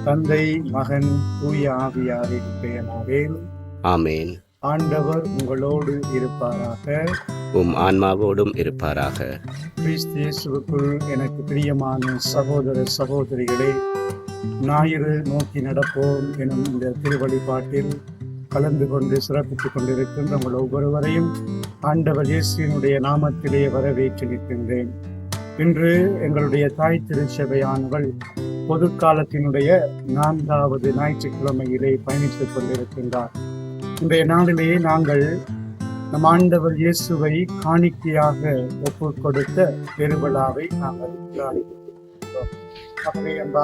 தந்தை, மகன், தூய ஆவியாரின் பெயராலே ஆமேன். ஆண்டவர் உங்களோடு இருப்பாராக. உம் ஆன்மாவோடும் இருப்பாராக. கிறிஸ்து இயேசுவுக்குள் எனக்கு பிரியமான சகோதர சகோதரிகளே, ஞாயிறு நோக்கி நடப்போம் எனும் இந்த திருவழிபாட்டில் கலந்து கொண்டு சிறப்பித்துக் கொண்டிருக்கின்ற உங்கள் ஒவ்வொருவரையும் ஆண்டவர் இயேசுவினுடைய நாமத்திலே வரவேற்று நிற்கின்றேன். இன்று எங்களுடைய தாய் திருச்சபையானவள் பொது காலத்தினுடைய 4வது ஞாயிற்றுக்கிழமையிலே பயணித்துக் கொண்டிருக்கின்றார். இன்றைய நாளிலேயே நாங்கள் நம் ஆண்டவர் இயேசுவை காணிக்கையாக ஒப்புக் கொடுத்த பெருவிழாவை நாங்கள்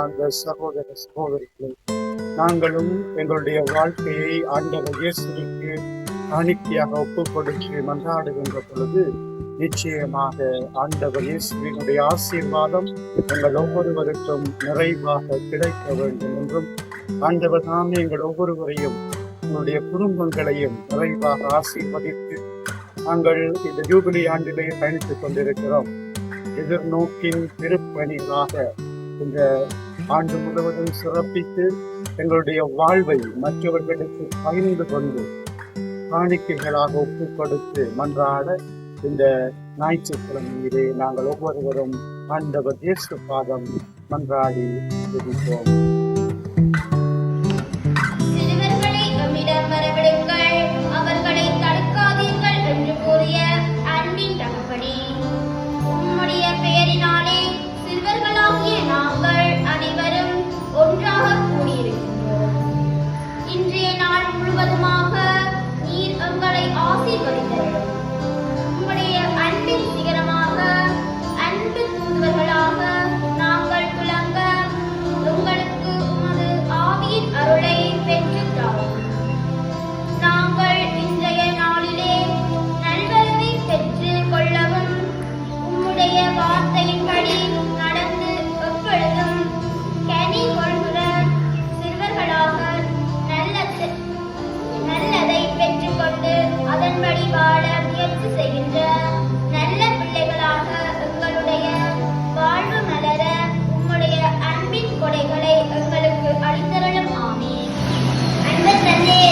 அந்த சகோதர சகோதரிகளை நாங்களும் எங்களுடைய வாழ்க்கையை ஆண்டவர் இயேசுவுக்கு காணிக்கையாக ஒப்புக் கொடுத்து மன்றாடுகின்ற பொழுது நிச்சயமாக ஆண்டவர் இயேசுவினுடைய ஆசீர்வாதம் எங்கள் ஒவ்வொருவருக்கும் நிறைவாக கிடைக்க வேண்டும் என்றும் ஆண்டவர் தாமே எங்கள் ஒவ்வொருவரையும் எங்களுடைய குடும்பங்களையும் நிறைவாக ஆசீர்வதித்து நாங்கள் இந்த ஜூபிலி ஆண்டிலே பயணித்துக் கொண்டிருக்கிறோம். எதிர்நோக்கின் திருப்பணிகளாக இந்த ஆண்டு முழுவதும் சிறப்பித்து எங்களுடைய வாழ்வை மற்றவர்களுக்கு பகிர்ந்து கொண்டு காணிக்கைகளாக ஒப்புக் கொடுத்து மன்றாட இந்த ஞாயிற்றுக்கிழமையிலே நாங்கள் ஒவ்வொருவரும் ஆண்டவர் இயேசு பாதம் மன்றாடி ஜெபிப்போம். அவர்களை தடுக்காதீர்கள் என்று கூறிய அன்பின் தகப்பனே, உம்முடைய பெயரினாலே சிறுவர்களாகிய நாங்கள் அனைவரும் ஒன்றாக கூடியிருக்கின்றோம். இன்றைய நாள் முழுவதுமாக நீர் எங்களை ஆசீர்வதித்தருளும். உம்முடைய அன்பின் சிகரமாக அன்பு தூதுவர்களாக நாங்கள் புலங்க உங்களுக்கு உமது ஆவியின் அருளை பெற்றுத்தாரும். நாங்கள் இன்றைய நாளிலே நல்வரவை பெற்று கொள்ளவும் உம்முடைய வார்த்தையின்படி நடந்து எப்பொழுதும் கனி கொள்கிற சிறுவர்களாக நல்லதை பெற்றுக்கொண்டு அதன்படி வாழ முயற்சி செய்கின்ற நல்ல பிள்ளைகளாக எங்களுடைய வாழ்வு மலர உம்முடைய அன்பின் கொடைகளை எங்களுக்கு அளித்தருளும். ஆமென். அன்பு தந்தையே,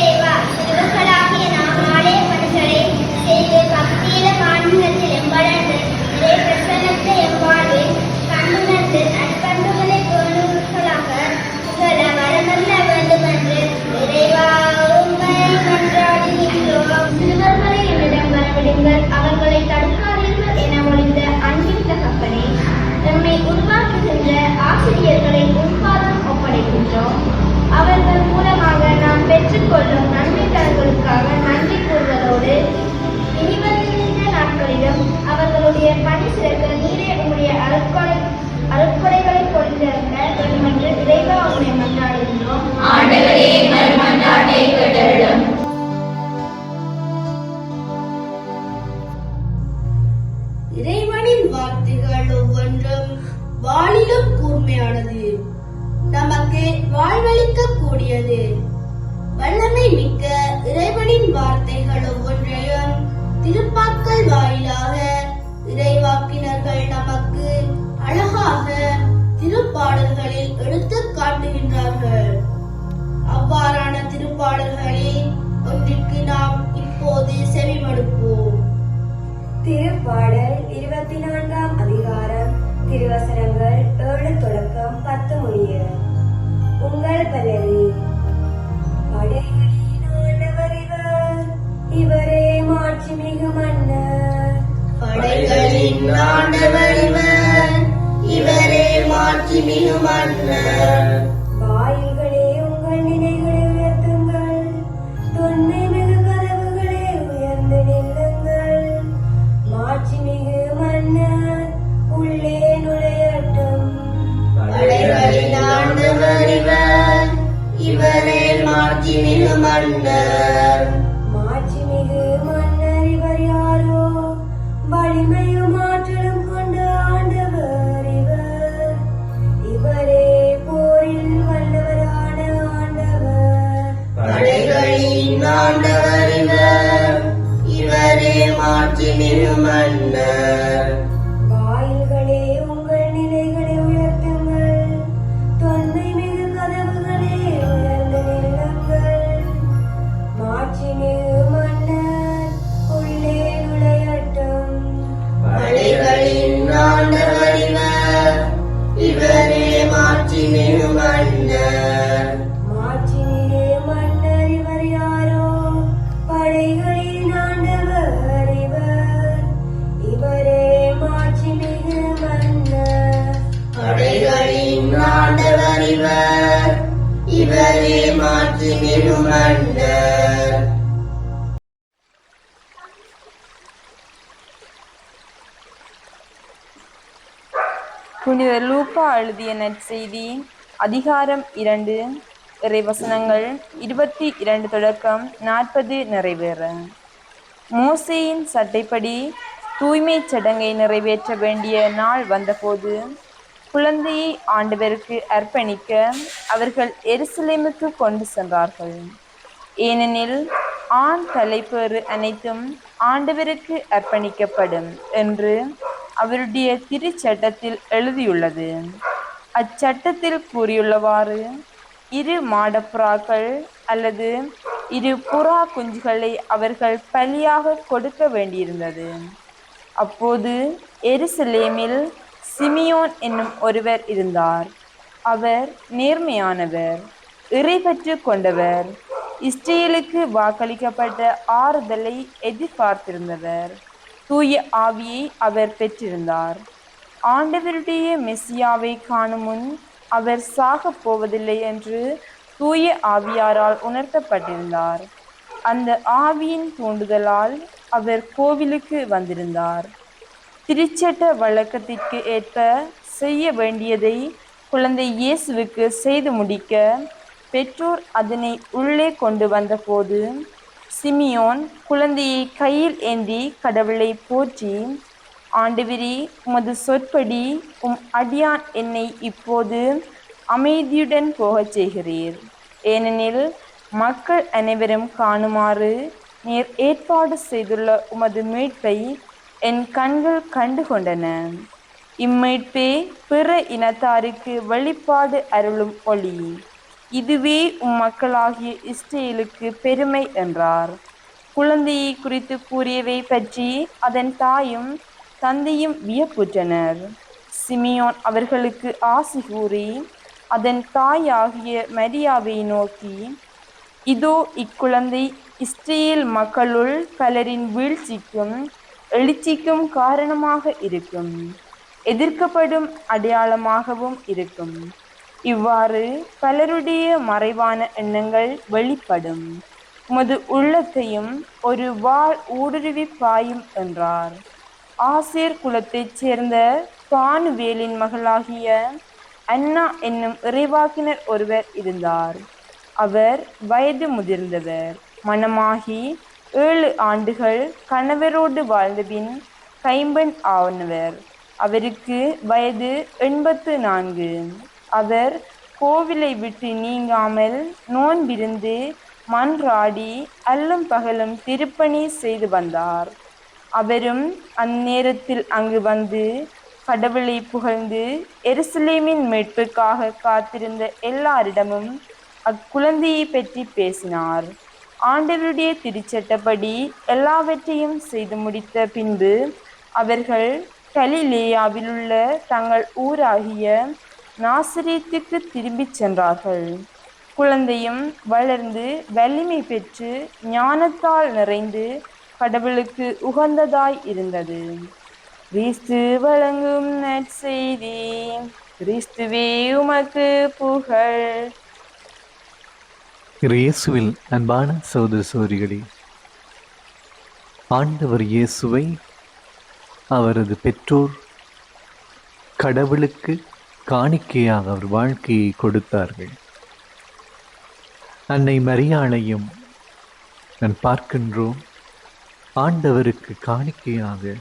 சிறுவர்களாகிய நாம் ஆலய பணிகளை செய்து பக்தியில மாநிலத்தில் எம்பளர்ந்து இதே பிரசன்னத்தை எவ்வாழ்வில் கண்டுணர்ந்து நற்பண்புகளை கொள்ளுவர்களாக புகழ வரமல்ல வேண்டும் என்று இறைவா உம்மை மன்றாடுகின்றோம். சிறுவர்களை என்னிடம் வரவிடுங்கள், அவர்களை தடுக்காதீர்கள் என மொழிந்த அன்பின் தகப்பனே, நம்மை உருவாக்குகின்ற ஆசிரியர்களை உட்பாதம் ஒப்படைக்கின்றோம். அவர்கள் மூலமாக நாம் பெற்றுக்கொள்ளும் நன்மைகளுக்காக நன்றி கூறுவதோடு இனிவருகின்ற நாட்களிலும் அவர்களுடைய பணி சிறக்க நீரே உங்களுடைய அருட்கொடைகளை பொழிந்திருக்க வேண்டும் என்று இறைவா உங்களை மன்றாடுகின்றோம். இறைவனின் வார்த்தைகள் ஒவ்வொன்றும் வாளிலும் கூர்மையானது, நமக்கு வாழ்வளிக்க கூடியது. வல்லமை மிக்க இறைவனின் வார்த்தைகள் ஒவ்வொன்றையும் திருப்பாக்கள் வாயிலாக இறைவாக்கினர்கள் நமக்கு அழகாக திருப்பாடல்களில் எடுத்து காட்டுகின்றார்கள். அவ்வாறான திருப்பாடல்களில் ஒன்றிற்கு நாம் இப்போது செவிமடுப்போம். திருப்பாடல் 24ஆம் அதிகாரம், திருவசனங்கள் 7 தொடக்கம் 10 முடிய. உங்கள் பலரே, படைகளின் ஆண்டவர் இவர், இவரே மாட்சிமிகு மன்னர். படைகளின் ஆண்டவர் இவர், இவரே மாட்சிமிகு மன்னர். வாயில்களே உங்கள் நிலைகளை உயர்த்துங்கள், தொன்மை மிகு கதவுகளே உயர்ந்து நில்லுங்கள். மாட்சிமிகு மன்னர் உள்ளே நுழையட்டும். படைகளின் ஆண்டவர் இவர், இவரே மாட்சிமிகு மன்னர். மாட்சிமிகு மன்னர் இவர் யாரோ, வலிமையும் ஆற்றலும் கொண்ட ஆண்டவர் இவர். இவரே போரில் வல்லவரான ஆண்டவர். படைகளின் ஆண்டவர் இவர், இவரே மாட்சிமிகு மன்னர். வாயில்களே உங்கள் நிலைகளை உயர்த்துங்கள், தொன்மை மிகு கதவுகள் மாட்சிமிகு மன்னர் மாட்சிமிகு மன்னர் இவர் யாரோ படைகளின் ஆண்டவர் இவர் இவரே மாட்சிமிகு மன்னர் படைகளின் ஆண்டவர் இவர் இவரே மாட்சிமிகு மன்னர் புனித லூக்கா எழுதிய நற்செய்தி அதிகாரம் 2 இறைவசனங்கள் 22 தொடக்கம் 40 நிறைவேற. மோசேயின் சட்டைப்படி தூய்மை சடங்கை நிறைவேற்ற வேண்டிய நாள் வந்தபோது குழந்தையை ஆண்டவருக்கு அர்ப்பணிக்க அவர்கள் எருசலேமுக்கு கொண்டு சென்றார்கள். ஏனெனில் ஆண் தலைப்பேறு அனைத்தும் ஆண்டவருக்கு அர்ப்பணிக்கப்படும் என்று அவருடைய திருச்சட்டத்தில் எழுதியுள்ளது. அச்சட்டத்தில் கூறியுள்ளவாறு 2 மாடப்புறாக்கள் அல்லது 2 புறா குஞ்சுகளை அவர்கள் பலியாக கொடுக்க வேண்டியிருந்தது. அப்போது எருசலேமில் சிமியோன் என்னும் ஒருவர் இருந்தார். அவர் நேர்மையானவர், இறைப்பற்று கொண்டவர், இஸ்ரேலுக்கு வாக்களிக்கப்பட்ட ஆறுதலை எதிர்பார்த்திருந்தவர். தூய ஆவியை அவர் பெற்றிருந்தார். ஆண்டவருடைய மெசியாவை காணும் முன் அவர் சாகப் போவதில்லை என்று தூய ஆவியாரால் உணர்த்தப்பட்டிருந்தார். அந்த ஆவியின் தூண்டுதலால் அவர் கோவிலுக்கு வந்திருந்தார். திருச்சட்ட வழக்கத்திற்கு ஏற்ப செய்ய வேண்டியதை குழந்தை இயேசுவுக்கு செய்து முடிக்க பெற்றோர் அதனை உள்ளே கொண்டு வந்தபோது சிமியோன் குழந்தையை கையில் ஏந்தி கடவுளை போற்றி, ஆண்டவரே, உமது சொற்படி அடியான் என்னை இப்போது அமைதியுடன் போகச் செய்கிறீர். ஏனெனில் மக்கள் அனைவரும் காணுமாறு நீர் ஏற்பாடு செய்துள்ள உமது மீட்பை என் கண்கள் கண்டு கொண்டன. இம்மீட்பே பிற இனத்தாருக்கு வெளிப்பாடு அருளும் ஒளி. இதுவே மக்களாகிய இஸ்ரேலுக்கு பெருமை என்றார். குழந்தையை குறித்து கூறியவை பற்றி அதன் தாயும் தந்தையும் வியப்புற்றனர். சிமியோன் அவர்களுக்கு ஆசி கூறி அதன் தாயாகிய மரியாவை நோக்கி, இதோ இக்குழந்தை இஸ்ரேல் மக்களுள் பலரின் வீழ்ச்சிக்கும் எழுச்சிக்கும் காரணமாக இருக்கும், எதிர்க்கப்படும் அடையாளமாகவும் இருக்கும். இவ்வாறு பலருடைய மறைவான எண்ணங்கள் வெளிப்படும். உமது உள்ளத்தையும் ஒரு வாள் ஊடுருவி பாயும் என்றார். ஆசேர் குலத்தைச் சேர்ந்த பானுவேலின் மகளாகிய அன்னா என்னும் இறைவாக்கினர் ஒருவர் இருந்தார். அவர் வயது முதிர்ந்தவர், மணமாகி 7 ஆண்டுகள் கணவரோடு வாழ்ந்தபின் கைம்பெண் ஆனவர். அவருக்கு வயது 84. அவர் கோவிலை விட்டு நீங்காமல் நோன்பிருந்து மன்றாடி அல்லும் பகலும் திருப்பணி செய்து வந்தார். அவரும் அந்நேரத்தில் அங்கு வந்து கடவுளை புகழ்ந்து எருசலேமின் மீட்புக்காக காத்திருந்த எல்லாரிடமும் அக்குழந்தையை பற்றி பேசினார். ஆண்டவருடைய திருச்சட்டப்படி எல்லாவற்றையும் செய்து முடித்த பின்பு அவர்கள் கலிலேயாவில் உள்ள தங்கள் ஊராகிய நாசரேத்துக்கு திரும்பிச் சென்றார்கள். குழந்தையும் வளர்ந்து வலிமை பெற்று ஞானத்தால் நிறைந்து கடவுளுக்கு உகந்ததாய் இருந்தது. கிறிஸ்து வழங்கும் நற்செய்தி. கிறிஸ்துவே உமக்கு புகழ். இயேசுவில் அன்பான சகோதர சகோதரிகளே, ஆண்டவர் இயேசுவை அவரது பெற்றோர் கடவுளுக்கு காணிக்கையாக அவர் வாழ்க்கையை கொடுத்தார்கள். அன்னை மரியாளையும் நான் பார்க்கின்றோம். ஆண்டவருக்கு காணிக்கையாக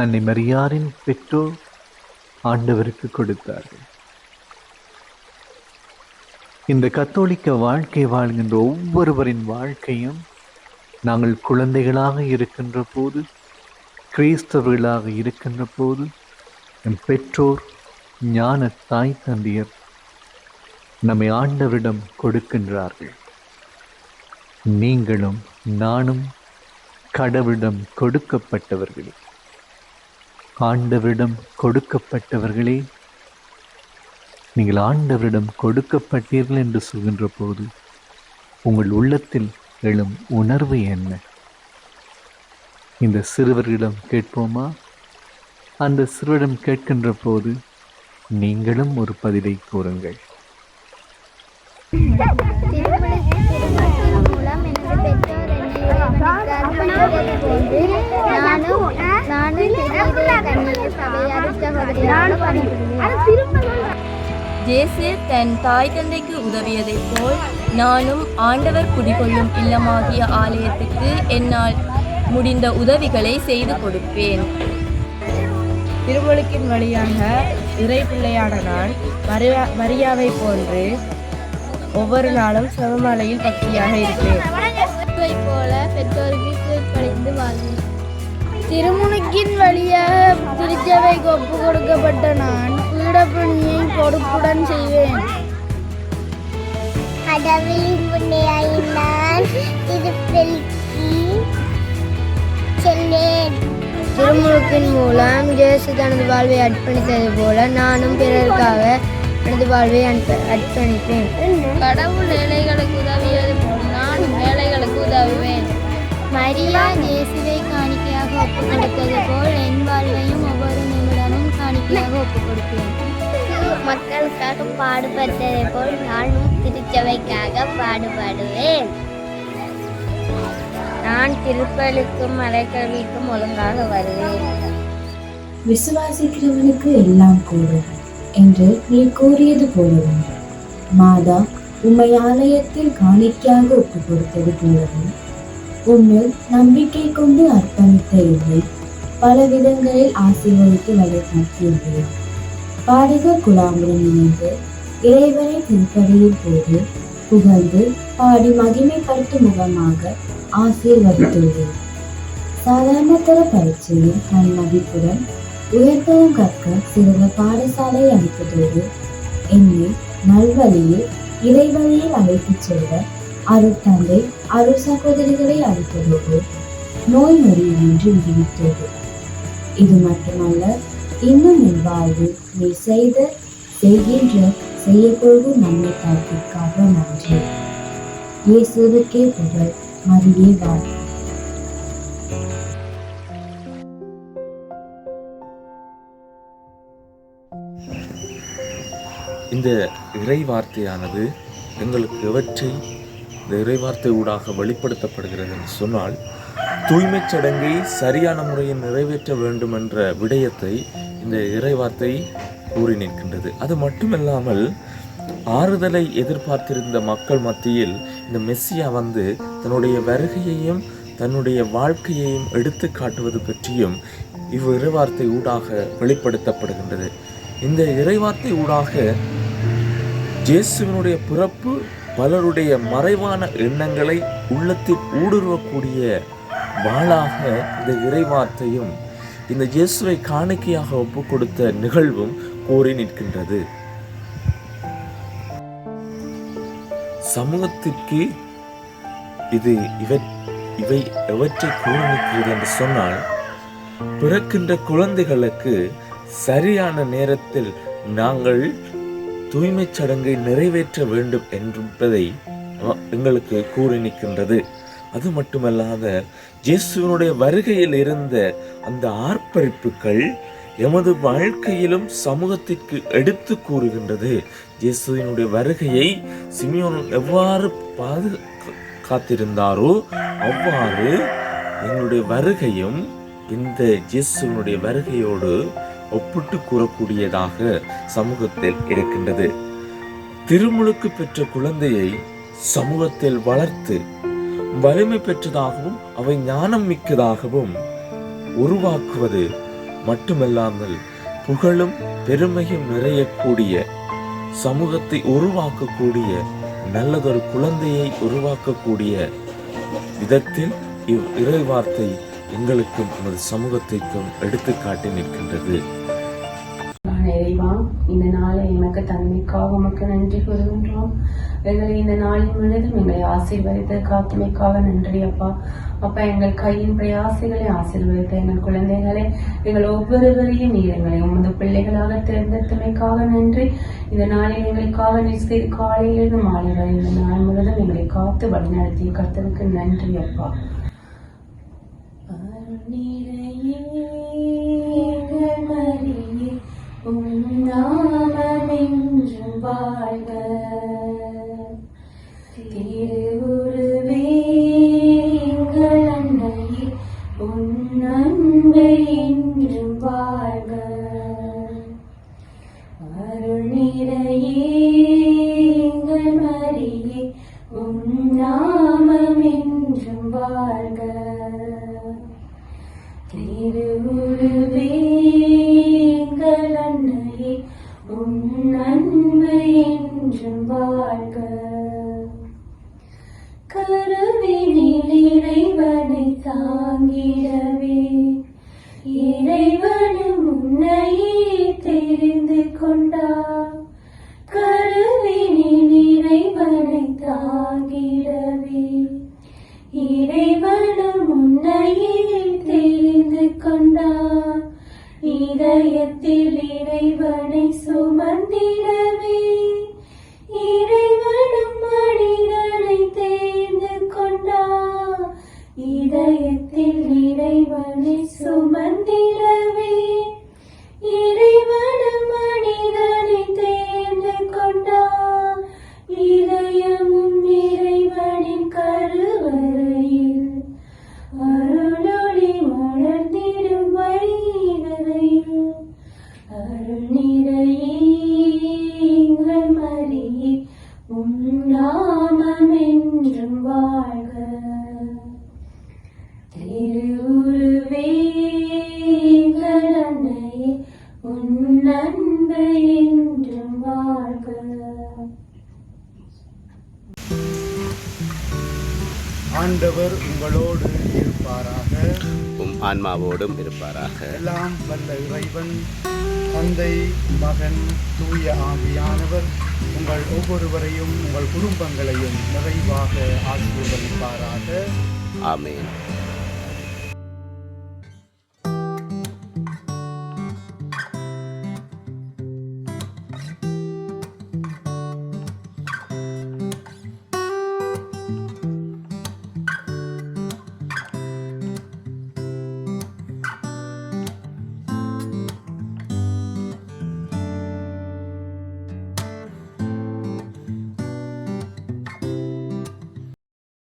அன்னை மரியாளின் பெற்றோர் ஆண்டவருக்கு கொடுத்தார்கள். இந்த கத்தோலிக்க வாழ்க்கை வாழ்கின்ற ஒவ்வொருவரின் வாழ்க்கையும் நாங்கள் குழந்தைகளாக இருக்கின்ற போது, கிறிஸ்தவர்களாக இருக்கின்ற போது, என் பெற்றோர் ஞான தாய் தந்தையர் நம்மை ஆண்டவரிடம் கொடுக்கின்றார்கள். நீங்களும் நானும் கடவுளிடம் கொடுக்கப்பட்டவர்களே, ஆண்டவரிடம் கொடுக்கப்பட்டவர்களே. நீங்கள் ஆண்டவரிடம் கொடுக்கப்பட்டீர்கள் என்று சொல்கின்ற போது உங்கள் உள்ளத்தில் எழும் உணர்வு என்ன? இந்த சிறுவரிடம் கேட்போமா? அந்த சிறுவரிடம் கேட்கின்ற போது நீங்களும் ஒரு பதிலை கூறுங்கள். மூலம் எனது பெற்றோர் என்னை போன்று நானும் ஜேசு தன் தாய் தந்தைக்கு உதவியதைப் போல் நானும் ஆண்டவர் குடிகொள்ளும் இல்லமாகிய ஆலயத்துக்கு என்னால் முடிந்த உதவிகளை செய்து கொடுப்பேன். திருமுழுக்கின் வழியாக இறை பிள்ளையான நான் மரியாவை போன்று ஒவ்வொரு நாளும் செவமலையில் பக்தியாக இருப்பேன். போல பெற்றோருக்கு கீழ்ப்படிந்து வாழ்வேன். திருமுழுக்கின் வழியாக திருச்சபைக்கு ஒப்பு கொடுக்கப்பட்ட நான் பீடப்பணியை பொறுப்புடன் செய்வேன். கடவுளின் புண்ணியாய் நான் திருப்பலிக்கு செல்வேன். திருமுழுக்கின் மூலம் இயேசு தனது வாழ்வை அர்ப்பணித்தது போல நானும் பிறருக்காக எனது வாழ்வை அர்ப்பணிப்பேன். கடவுள் ஏழைகளுக்கு உதவியது போல் நானும் ஏழைகளுக்கு உதவுவேன். மரியா இயேசுவை காணிக்கையாக ஒப்புக் கொடுத்தது போல் என் வாழ்வையும் ஒவ்வொரு நிமிடமும் காணிக்கையாக ஒப்புக் கொடுப்பேன். மக்களுக்காக பாடுபட்டதை போல் நானும் திருச்சபைக்காக பாடுபடுவேன். நான் திருப்பலிக்கும் மலைக்கல்விக்கும் ஒழுங்காக வருவேன். விசுவாசிக்கிறவனுக்கு எல்லாம் கூடும் என்று நீ கூறியது போலவும், மாதா உம்மை ஆலயத்தில் காணிக்கையாக ஒப்புக் கொடுத்தது போலவும், உம்மில் நம்பிக்கை கொண்டு அர்ப்பணித்த என்னை பல விதங்களில் ஆசீர்வதித்து வழிநடத்தியுள்ளேன். பாடகர் குழாமுடன் இணைந்து இறைவனை திருப்பலியின் போது புகழ்ந்து பாடி மகிமைப்படுத்தும் முகமாக ஆசீர்வதித்துள்ளேன். சாதாரணதர பரீட்சையில் நன்மதிப்புடன் உயர்தரம் கற்க சிறுவர் பாடசாலை அளிப்பதோடு என்னை நல்வழியில் இறைவழியில் அழைத்துச் செல்ல அருட்தந்தை அருள் சகோதரிகளை அளிப்பதோடு நோய் நொடியின்றி விடுவித்தது. இது மட்டுமல்ல, இன்னும் என் வாழ்வில் நீ செய்கின்ற செய்யப்போகும் நன்மை காலத்திற்காக நன்றி. இயேசுவுக்கே புகழ், மரியே வாழ்க. இந்த இறை வார்த்தையானது எங்களுக்கு எவற்றை இந்த இறை வார்த்தை ஊடாக வெளிப்படுத்தப்படுகிறது என்று சொன்னால், தூய்மை சடங்கை சரியான முறையில் நிறைவேற்ற வேண்டும் என்ற விடயத்தை இந்த இறை வார்த்தை கூறி நிற்கின்றது. அது மட்டுமல்லாமல் ஆறுதலை எதிர்பார்த்திருந்த மக்கள் மத்தியில் இந்த மெஸ்ஸியா வந்து தன்னுடைய வருகையையும் தன்னுடைய வாழ்க்கையையும் எடுத்து காட்டுவது பற்றியும் இவ்விறைவார்த்தை ஊடாக வெளிப்படுத்தப்படுகின்றது. இந்த இறைவார்த்தை ஊடாக இயேசுவினுடைய பிறப்பு பலருடைய மறைவான எண்ணங்களை உள்ளத்தில் ஊடுருவக்கூடிய வாளாக இந்த இறைவார்த்தையும் இந்த இயேசுவை காணிக்கையாக ஒப்பு கொடுத்த நிகழ்வும் கோரி நிற்கின்றது. சமூகத்திற்கு இது இவை எவற்றை கூறி நிற்கிறது என்று சொன்னால், பிறக்கின்ற குழந்தைகளுக்கு சரியான நேரத்தில் நாங்கள் தூய்மை சடங்கை நிறைவேற்ற வேண்டும் என்பதை எங்களுக்கு கூறி நிற்கின்றது. அது மட்டுமல்லாத இயேசுவினுடைய வருகையில் இருந்த அந்த ஆர்ப்பரிப்புகள் எமது வாழ்க்கையிலும் சமூகத்திற்கு எடுத்து கூறுகின்றது. இயேசுவினுடைய வருகையை சிமியோன் எவ்வாறு காத்திருந்தாரோ அவ்வாறு எங்களுடைய வருகையும் இந்த இயேசுவினுடைய வருகையோடு ஒப்பிட்டு கூறக்கூடியதாக சமூகத்தில் இருக்கின்றது. திருமுழுக்கு பெற்ற குழந்தையை சமூகத்தில் வளர்த்து வலிமை பெற்றதாகவும் அவை ஞானம் மிக்கதாகவும் உருவாக்குவது மட்டுமல்லாமல் புகழும் பெருமையும் நிறையக்கூடிய சமூகத்தை உருவாக்கக்கூடிய நல்லதொரு குழந்தையை உருவாக்கக்கூடிய விதத்தில் இவ் இறைவார்த்தை எங்களுக்கும் நமது சமூகத்திற்கும் எடுத்துக்காட்டி நிற்கின்றது. இறைவா, இந்த இந்த நாளை எமக்கு தன்மைக்காக உமக்கு நன்றி கூறுகின்றோம். எங்களை இந்த நாளின் முழுதும் எங்களை ஆசீர்வதித்து காத்துமைக்காக நன்றி அப்பா. அப்பா, எங்கள் கையின் பிரயாசைகளை ஆசீர்வதித்த எங்கள் குழந்தைகளை, எங்கள் ஒவ்வொருவரையும் நீர் எங்களை உமது பிள்ளைகளாக தேர்ந்தெடுத்தமைக்காக நன்றி. இந்த நாளில் எங்களுக்காக நிச்சய காலையிலிருந்து மாலை வரை இந்த நாள் முழுதும் எங்களை காத்து வழிநடத்திய கர்த்தருக்கு நன்றி அப்பா. நாமென்றும் வாழ்க, திருவுருவே எங்கள் அன்னையே, உன் அன்பை என்றும் வாழ்க. அருள் நிறையே எங்கள் மரியே, உன் நாமம் என்றும் வாழ்க. திருவுருவே எங்கள் அன்னையே, உன் அன்பு என்றும் வாழ்க. கருவினில் இறைவனை தாங்கிடவே, இறைவனும் உன்னையே தெரிந்து கொண்டார். கருவினில் இறைவனை தாங்கிடவே, இறைவனும் உன்னையே தெரிந்து கொண்டார். இதயத்தில் இறைவனை சுமந்திடவே, இறைவனும் மனிதனை தேர்ந்து கொண்டார். இதயத்தில் இறைவனை சுமந்திடவே, இறைவனும் மனிதனை தேர்ந்து கொண்டார். இதயமும் இறைவனின் கருவறையில் அருளொளி வளர்ந்திடும் வைகரையில். அருள் நிறையே எங்கள் மரியே, உன் நாமம் என்றும் வாழ்க. திருவுருவே எங்கள் அன்னையே, உன் அன்பு என்றும் வாழ்க. ஆண்டவர் உங்களோடு இருப்பாராக. உம் ஆன்மாவோடும் இருப்பாராக. எல்லாம் வல்ல இறைவன் தந்தை, மகன், தூய ஆவியானவர் உங்கள் ஒவ்வொருவரையும் உங்கள் குடும்பங்களையும் நிறைவாக ஆசீர்வதிப்பாராக. ஆமென்.